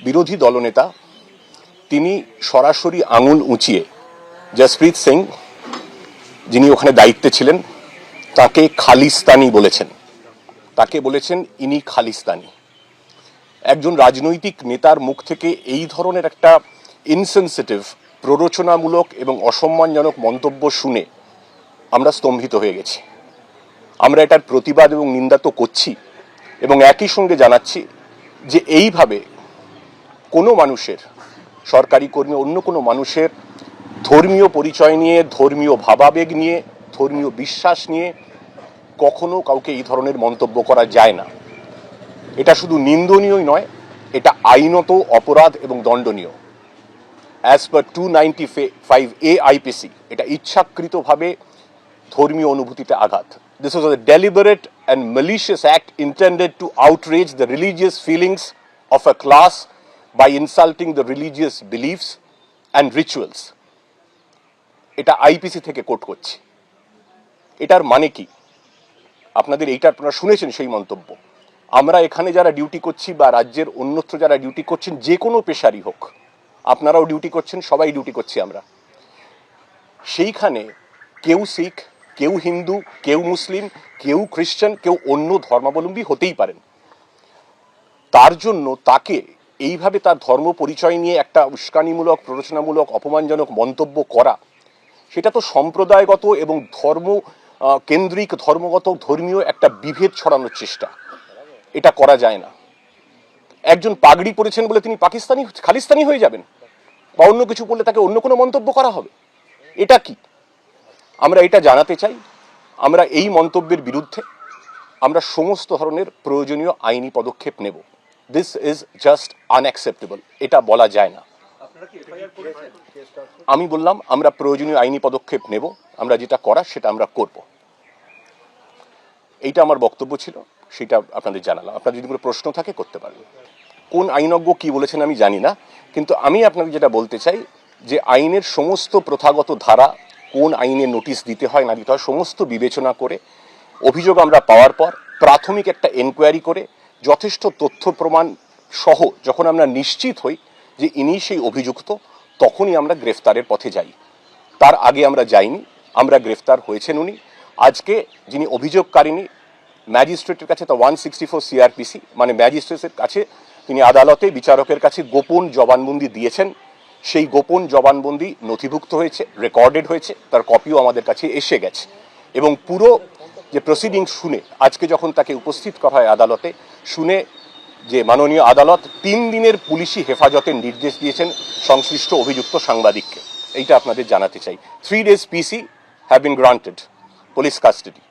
বিরোধী দলনেতা তিনি সরাসরি আঙুল উঁচিয়ে জসপ্রীত সিং, যিনি ওখানে দায়িত্বে ছিলেন, তাকে খালিস্তানি বলেছেন। তাকে বলেছেন ইনি খালিস্তানি। একজন রাজনৈতিক নেতার মুখ থেকে এই ধরনের একটা ইনসেনসিটিভ, প্ররোচনামূলক এবং অসম্মানজনক মন্তব্য শুনে আমরা স্তম্ভিত হয়ে গেছি। আমরা এটার প্রতিবাদ এবং নিন্দা তো করছি, এবং একই সঙ্গে জানাচ্ছি যে এইভাবে কোনো মানুষের, সরকারি কর্মী অন্য কোনো মানুষের ধর্মীয় পরিচয় নিয়ে, ধর্মীয় ভাবাবেগ নিয়ে, ধর্মীয় বিশ্বাস নিয়ে কখনো কাউকে এই ধরনের মন্তব্য করা যায় না। এটা শুধু নিন্দনীয়ই নয়, এটা আইনত অপরাধ এবং দণ্ডনীয়। অ্যাজ পার 295A IPC এটা ইচ্ছাকৃতভাবে ধর্মীয় অনুভূতিতে আঘাত। This was a deliberate and malicious act intended to outrage the religious feelings of a class by insulting the religious beliefs and rituals. এটা আইপিসি থেকে কোট করছি। এটার মানে কি? আপনাদের আপনারা শুনেছেন সেই মন্তব্য। আমরা এখানে যারা ডিউটি করছি বা রাজ্যের অন্যত্র যারা ডিউটি করছেন, যে কোনো পেশারই হোক, আপনারাও ডিউটি করছেন, সবাই ডিউটি করছি আমরা, সেইখানে কেউ শিখ, কেউ হিন্দু, কেউ মুসলিম, কেউ খ্রিস্টান, কেউ অন্য ধর্মাবলম্বী হতেই পারেন। তার জন্য তাকে এইভাবে তার ধর্ম পরিচয় নিয়ে একটা উস্কানিমূলক, প্ররোচনামূলক, অপমানজনক মন্তব্য করা, সেটা তো সম্প্রদায়গত এবং ধর্ম কেন্দ্রিক, ধর্মগত, ধর্মীয় একটা বিভেদ ছড়ানোর চেষ্টা। এটা করা যায় না। একজন পাগড়ি পরেছেন বলে তিনি পাকিস্তানি, খালিস্তানি হয়ে যাবেন, বা অন্য কিছু করলে তাকে অন্য কোনো মন্তব্য করা হবে? এটা কি? আমরা এটা জানাতে চাই, আমরা এই মন্তব্যের বিরুদ্ধে আমরা সমস্ত ধরনের প্রয়োজনীয় আইনি পদক্ষেপ নেব। This is just unacceptable. এটা বলা যায় না। আমি বললাম আমরা প্রয়োজনীয় আইনি পদক্ষেপ নেব, আমরা যেটা করার সেটা আমরা করব। এইটা আমার বক্তব্য ছিল, সেটা আপনাদের জানালাম। আপনার যদি কোনো প্রশ্ন থাকে করতে পারেন। কোন আইনজ্ঞ কি বলেছেন আমি জানি না, কিন্তু আমি আপনাকে যেটা বলতে চাই যে আইনের সমস্ত প্রথাগত ধারা, কোন আইনের নোটিশ দিতে হয় না দিতে হয়, সমস্ত বিবেচনা করে অভিযোগ আমরা পাওয়ার পর প্রাথমিক একটা এনকোয়ারি করে যথেষ্ট তথ্য প্রমাণ সহ যখন আমরা নিশ্চিত হই যে ইনি সেই অভিযুক্ত, তখনই আমরা গ্রেফতারের পথে যাই। তার আগে আমরা যাইনি। আমরা গ্রেফতার হয়েছেন উনি। আজকে যিনি অভিযোগকারিনী, ম্যাজিস্ট্রেটের কাছে, তা 164 CRPC মানে ম্যাজিস্ট্রেটের কাছে তিনি আদালতে বিচারকের কাছে গোপন জবানবন্দি দিয়েছেন। সেই গোপন জবানবন্দি নথিভুক্ত হয়েছে, রেকর্ডেড হয়েছে, তার কপিও আমাদের কাছে এসে গেছে। এবং পুরো যে প্রসিডিং শুনে আজকে যখন তাকে উপস্থিত করা হয় আদালতে, শুনে যে মাননীয় আদালত 3 দিনের পুলিশি হেফাজতের নির্দেশ দিয়েছেন সংশ্লিষ্ট অভিযুক্ত সাংবাদিককে। এইটা আপনাদের জানাতে চাই। 3 days PC have been granted police custody.